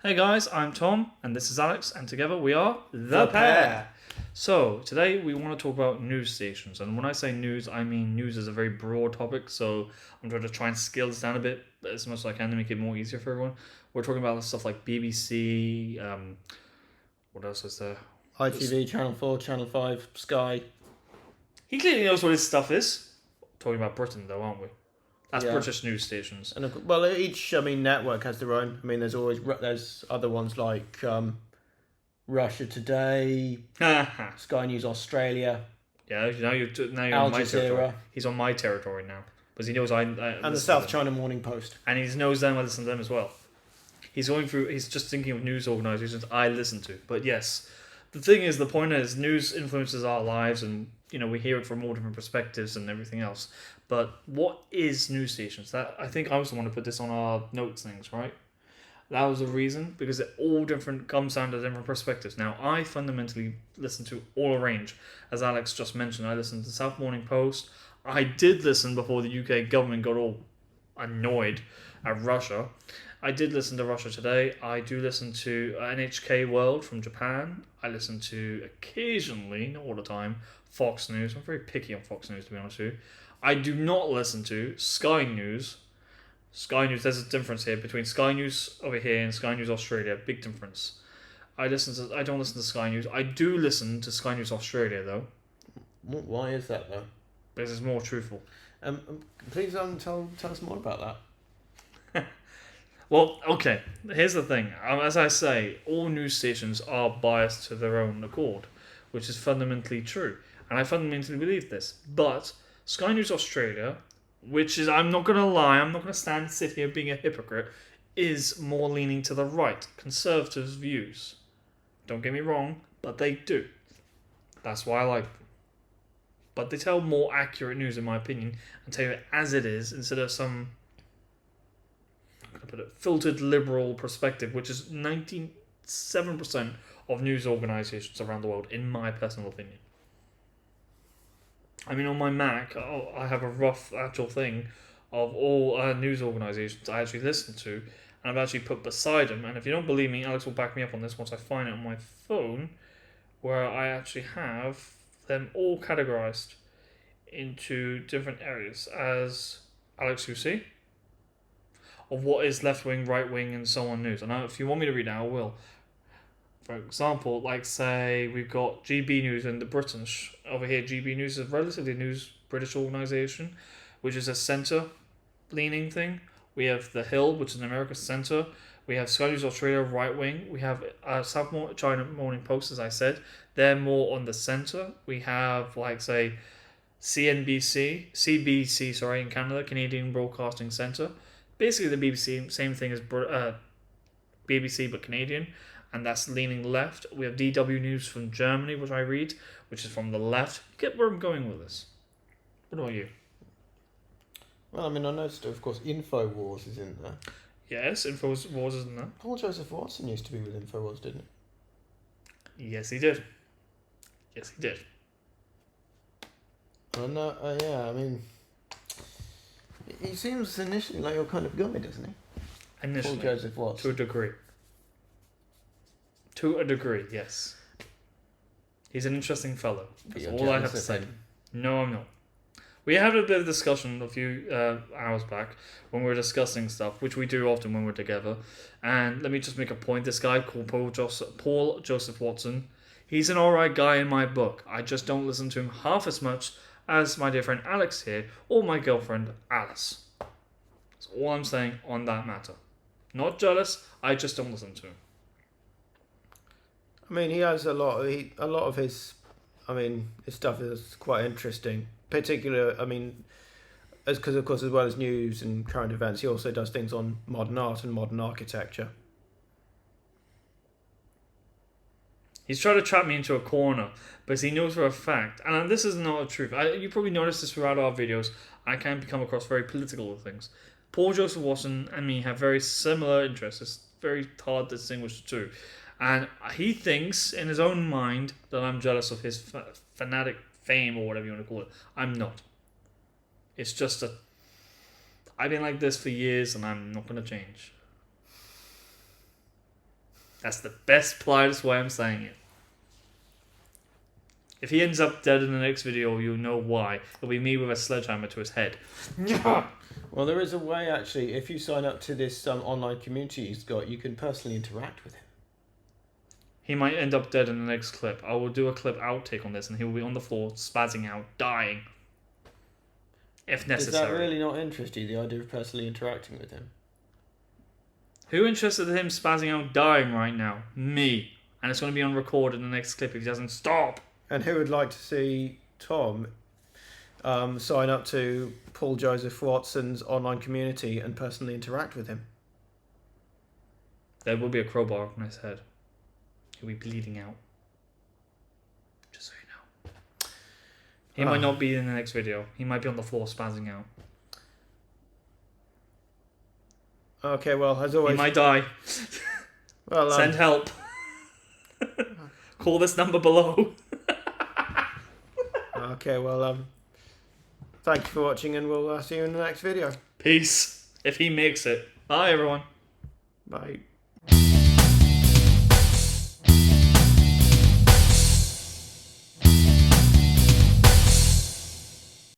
Hey guys, I'm Tom, and this is Alex, and together we are The Pair. So, today we want to talk about news stations, and when I say news, I mean news is a very broad topic, so I'm going to try and scale this down a bit as much as I can to make it more easier for everyone. We're talking about stuff like BBC, what else is there? ITV, Channel 4, Channel 5, Sky. He clearly knows what his stuff is. Talking about Britain, though, aren't we? That's Yeah. British news stations. And each network has their own. There's other ones like Russia Today, Haha. Sky News Australia, Yeah, now you're Al on my territory. Jazeera, He's on my territory now because he knows I and the listen South to them. China Morning Post. And he knows them. I listen to them as well. He's going through. He's just thinking of news organisations I listen to. But yes, the point is, news influences our lives, and we hear it from all different perspectives and everything else. But what is news stations? That I think I was the one to put this on our notes things, right? That was the reason because it all different comes down to different perspectives. Now I fundamentally listen to all a range, as Alex just mentioned. I listened to South Morning Post. I did listen before the UK government got all annoyed at Russia. I did listen to Russia Today. I do listen to NHK World from Japan. I listen to occasionally, not all the time, Fox News. I'm very picky on Fox News, to be honest with you. I do not listen to Sky News. Sky News, there's a difference here between Sky News over here and Sky News Australia. Big difference. I don't listen to Sky News. I do listen to Sky News Australia though, Why is that though? because it's more truthful. Please tell us more about that. Well, okay. Here's the thing. As I say, all news stations are biased to their own accord, which is fundamentally true, and I fundamentally believe this. But Sky News Australia, which is, I'm not gonna lie, I'm not gonna sit here being a hypocrite, is more leaning to the right, conservative views. Don't get me wrong, but they do. That's why I like them. But they tell more accurate news, in my opinion, and tell you it as it is instead of some filtered liberal perspective, which is 97% of news organisations around the world, in my personal opinion. I mean, on my Mac, I have a rough actual thing of all news organisations I actually listen to, and I've actually put beside them. And if you don't believe me, Alex will back me up on this once I find it on my phone, where I actually have them all categorised into different areas as Alex, you see, of what is left wing, right wing, and so on news. And if you want me to read it, I will. For example, like say we've got GB News and the British over here. GB News is a relatively news British organisation, which is a centre leaning thing. We have The Hill, which is an America centre. We have Sky News Australia, right wing. We have South China Morning Post, as I said. They're more on the centre. We have like say CBC, sorry, in Canada, Canadian Broadcasting Centre. Basically, the BBC, same thing as BBC but Canadian, and that's leaning left. We have DW News from Germany, which I read, which is from the left. You get where I'm going with this. What about you? Well, I noticed, of course, InfoWars is in there. Yes, InfoWars is in there. Paul Joseph Watson used to be with InfoWars, didn't he? Yes, he did. And he seems initially like your kind of guy, doesn't he? Initially, Paul Joseph Watson. to a degree. To a degree, yes. He's an interesting fellow. That's all I have to say. No, I'm not. We had a bit of discussion a few hours back when we were discussing stuff, which we do often when we're together. And let me just make a point. This guy called Paul Joseph Watson, he's an alright guy in my book. I just don't listen to him half as much as my dear friend Alex here, or my girlfriend Alice. That's all I'm saying on that matter. Not jealous, I just don't listen to him. He has a lot of his stuff is quite interesting. Particularly, because of course, as well as news and current events, he also does things on modern art and modern architecture. He's trying to trap me into a corner, because he knows for a fact, and this is not a truth. You probably noticed this throughout our videos. I can come across very political with things. Paul Joseph Watson and me have very similar interests. It's very hard to distinguish the two. And he thinks in his own mind that I'm jealous of his fanatic fame or whatever you want to call it. I'm not. It's just I've been like this for years and I'm not going to change. That's the best, politest way I'm saying it. If he ends up dead in the next video, you'll know why. It'll be me with a sledgehammer to his head. Well, there is a way, actually. If you sign up to this online community he's got, you can personally interact with him. He might end up dead in the next clip. I will do a clip outtake on this, and he will be on the floor, spazzing out, dying. If necessary. Does that really not interest you, the idea of personally interacting with him? Who interested in him spazzing out, dying right now? Me. And it's going to be on record in the next clip if he doesn't stop. And who would like to see Tom sign up to Paul Joseph Watson's online community and personally interact with him? There will be a crowbar on his head. He'll be bleeding out. Just so you know. He might not be in the next video. He might be on the floor spazzing out. Okay, well, as always... He might die. Well, send help. Call this number below. Okay, well, thank you for watching, and we'll see you in the next video. Peace. If he makes it. Bye, everyone. Bye.